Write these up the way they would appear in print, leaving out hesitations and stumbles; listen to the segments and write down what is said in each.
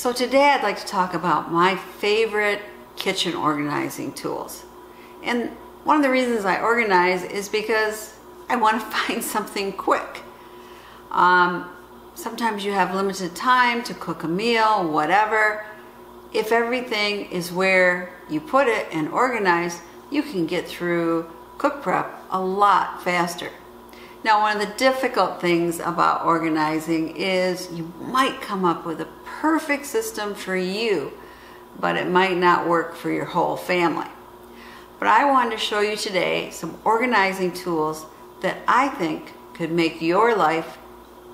So today I'd like to talk about my favorite kitchen organizing tools. And one of the reasons I organize is because I want to find something quick. Sometimes you have limited time to cook a meal, whatever. If everything is where you put it and organized, you can get through cook prep a lot faster. Now, one of the difficult things about organizing is you might come up with a perfect system for you, but it might not work for your whole family. But I wanted to show you today some organizing tools that I think could make your life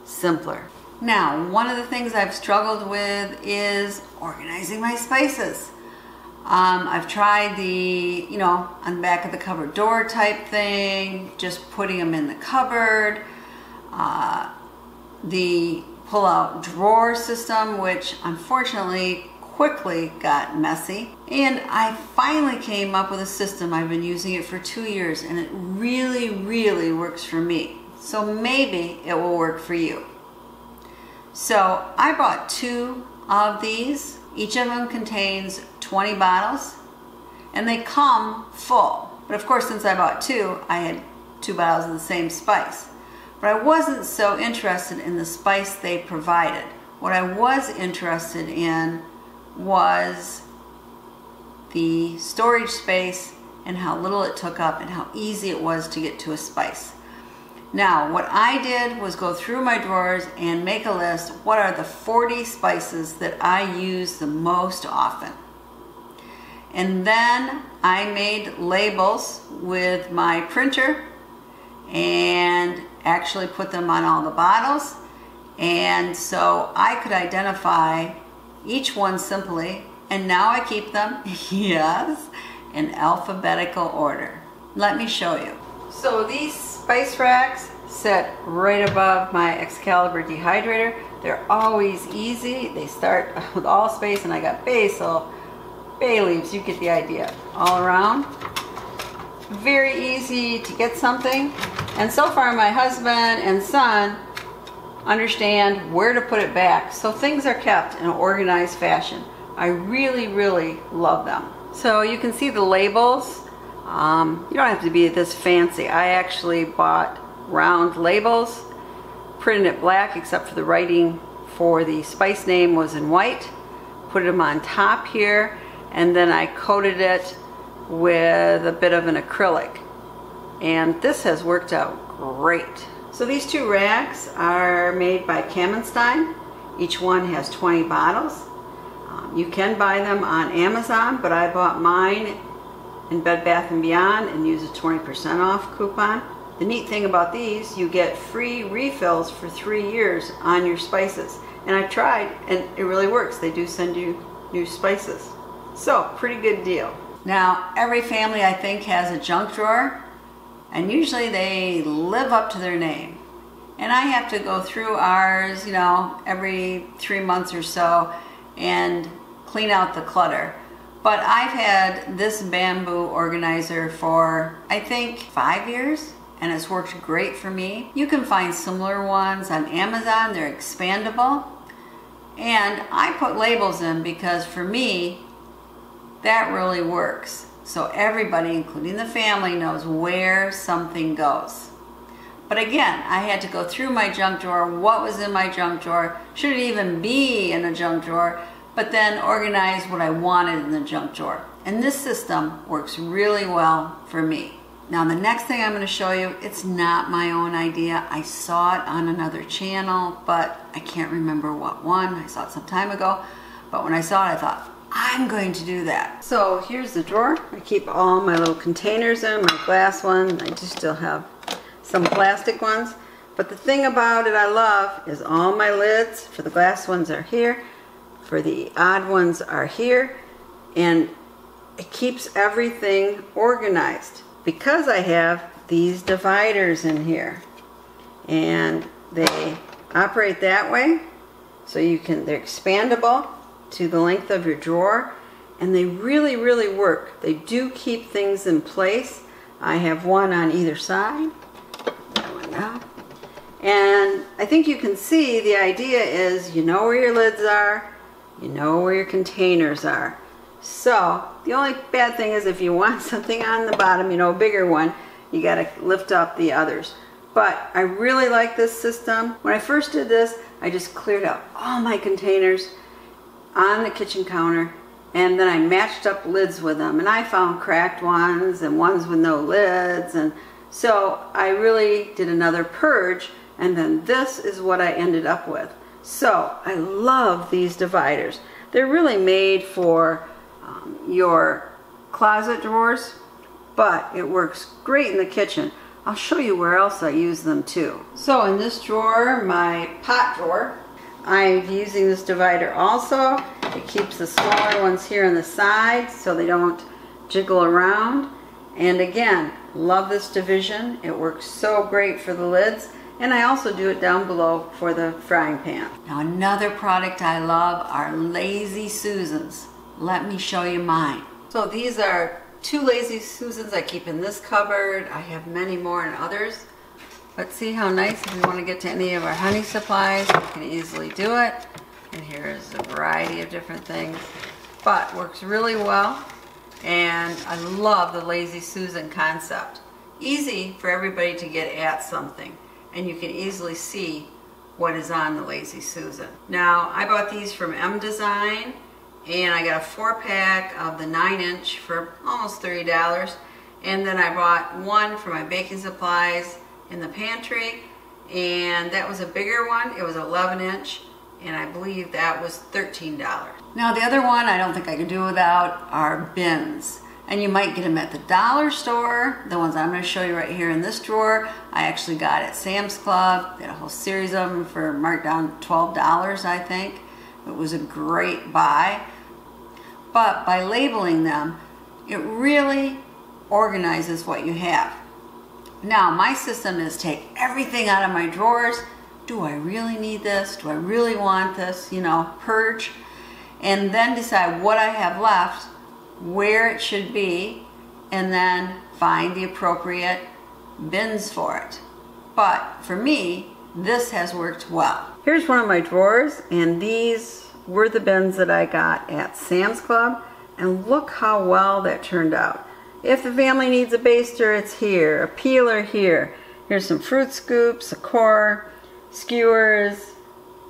simpler. Now, one of the things I've struggled with is organizing my spices. I've tried the, on the back of the cupboard door type thing, just putting them in the cupboard, the pull-out drawer system, which unfortunately quickly got messy. And I finally came up with a system. I've been using it for 2 years and it really, really works for me. So maybe it will work for you. So I bought 2 of these. Each of them contains 20 bottles and they come full. But of course, since I bought 2, I had 2 bottles of the same spice. But I wasn't so interested in the spice they provided. What I was interested in was the storage space and how little it took up and how easy it was to get to a spice. Now, what I did was go through my drawers and make a list. What are the 40 spices that I use the most often? And then I made labels with my printer and actually put them on all the bottles. And so I could identify each one simply. And now I keep them, yes, in alphabetical order. Let me show you. So these spice racks sit right above my Excalibur dehydrator. They're always easy. They start with allspice, and I got basil, bay leaves, you get the idea, all around. Very easy to get something. And so far my husband and son understand where to put it back, so things are kept in an organized fashion. I really, really love them. So you can see the labels. You don't have to be this fancy. I actually bought round labels, printed it black except for the writing for the spice name was in white. Put them on top here, and then I coated it with a bit of an acrylic. And this has worked out great. So these 2 racks are made by Kamenstein. Each one has 20 bottles. You can buy them on Amazon, but I bought mine in Bed Bath & Beyond and used a 20% off coupon. The neat thing about these, you get free refills for 3 years on your spices. And I tried, and it really works. They do send you new spices. So, pretty good deal. Now, every family, I think, has a junk drawer, and usually they live up to their name. And I have to go through ours, every 3 months or so and clean out the clutter. But I've had this bamboo organizer for, I think, 5 years, and it's worked great for me. You can find similar ones on Amazon. They're expandable. And I put labels in because for me, that really works. So everybody, including the family, knows where something goes. But again, I had to go through my junk drawer, what was in my junk drawer, should it even be in a junk drawer, but then organize what I wanted in the junk drawer. And this system works really well for me. Now the next thing I'm going to show you, it's not my own idea. I saw it on another channel, but I can't remember what one. I saw it some time ago, but when I saw it, I thought, I'm going to do that. So here's the drawer. I keep all my little containers in, my glass ones. I do still have some plastic ones. But the thing about it I love is all my lids for the glass ones are here, for the odd ones are here, and it keeps everything organized because I have these dividers in here. And they operate that way, so they're expandable to the length of your drawer, and they really, really work. They do keep things in place. I have one on either side. That one down. And I think you can see the idea is you know where your lids are, You know where your containers are. So the only bad thing is if you want something on the bottom, you know, a bigger one, you got to lift up the others. But I really like this system. When I first did this, I just cleared out all my containers on the kitchen counter, and then I matched up lids with them, and I found cracked ones and ones with no lids, and so I really did another purge, and then this is what I ended up with. So I love these dividers. They're really made for your closet drawers, but it works great in the kitchen. I'll show you where else I use them too. So in this drawer, my pot drawer, I'm using this divider also. It keeps the smaller ones here on the side so they don't jiggle around. And again, love this division. It works so great for the lids. And I also do it down below for the frying pan. Now another product I love are Lazy Susans. Let me show you mine. So these are 2 Lazy Susans I keep in this cupboard. I have many more in others. But see how nice, if we want to get to any of our honey supplies, we can easily do it. And here's a variety of different things. But works really well. And I love the Lazy Susan concept. Easy for everybody to get at something. And you can easily see what is on the Lazy Susan. Now, I bought these from M Design. And I got a 4-pack of the 9-inch for almost $30. And then I bought one for my baking supplies in the pantry, and that was a bigger one. It was 11-inch, and I believe that was $13. Now the other one I don't think I could do without are bins. And you might get them at the dollar store. The ones I'm going to show you right here in this drawer, I actually got at Sam's Club. They had a whole series of them for marked down $12, I think. It was a great buy. But by labeling them, it really organizes what you have. Now, my system is take everything out of my drawers. Do I really need this? Do I really want this? You know, purge. And then decide what I have left, where it should be, and then find the appropriate bins for it. But for me, this has worked well. Here's one of my drawers, and these were the bins that I got at Sam's Club, and look how well that turned out. If the family needs a baster, it's here, a peeler here. Here's some fruit scoops, a core, skewers,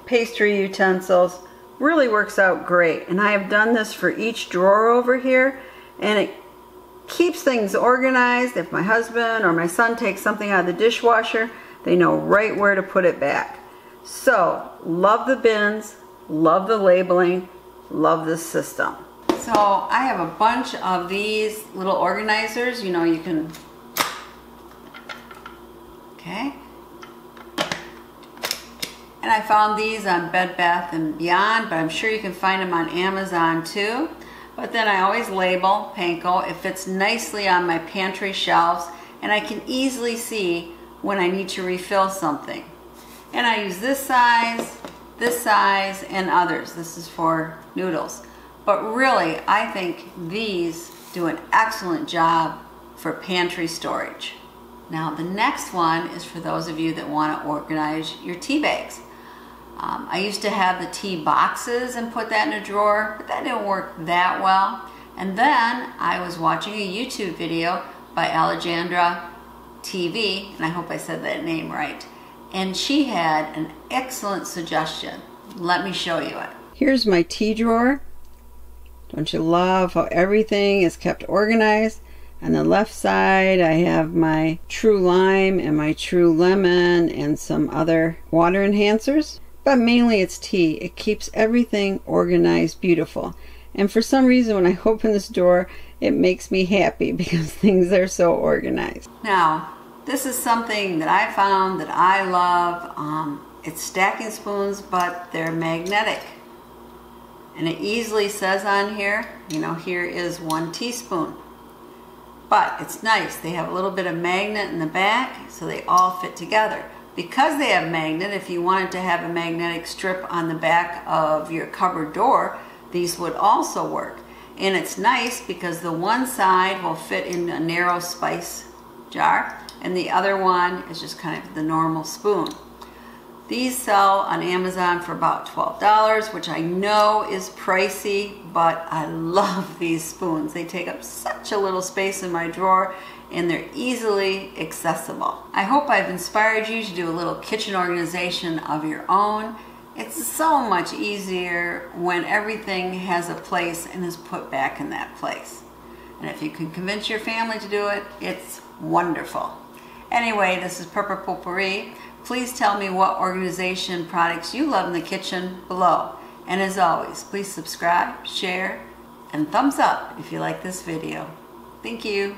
pastry utensils. Really works out great, and I have done this for each drawer over here, and it keeps things organized. If my husband or my son takes something out of the dishwasher, they know right where to put it back. So, love the bins. Love the labeling, love this system. So I have a bunch of these little organizers, you know, you can, okay. And I found these on Bed Bath & Beyond, but I'm sure you can find them on Amazon too. But then I always label panko. It fits nicely on my pantry shelves, and I can easily see when I need to refill something. And I use this size, and others. This is for noodles. But really, I think these do an excellent job for pantry storage. Now, the next one is for those of you that want to organize your tea bags. I used to have the tea boxes and put that in a drawer, but that didn't work that well. And then I was watching a YouTube video by Alejandra TV, and I hope I said that name right. And she had an excellent suggestion. Let me show you it. Here's my tea drawer. Don't you love how everything is kept organized? On the left side, I have my True Lime and my True Lemon and some other water enhancers. But mainly it's tea. It keeps everything organized beautiful. And for some reason, when I open this drawer, it makes me happy because things are so organized. Now, this is something that I found that I love. It's stacking spoons, but they're magnetic. And it easily says on here, you know, here is 1 teaspoon. But it's nice. They have a little bit of magnet in the back, so they all fit together. Because they have magnet, if you wanted to have a magnetic strip on the back of your cupboard door, these would also work. And it's nice because the one side will fit in a narrow spice jar, and the other one is just kind of the normal spoon. These sell on Amazon for about $12, which I know is pricey, but I love these spoons. They take up such a little space in my drawer and they're easily accessible. I hope I've inspired you to do a little kitchen organization of your own. It's so much easier when everything has a place and is put back in that place. And if you can convince your family to do it, it's wonderful. Anyway, this is Potpourri. Please tell me what organization products you love in the kitchen below. And as always, please subscribe, share, and thumbs up if you like this video. Thank you.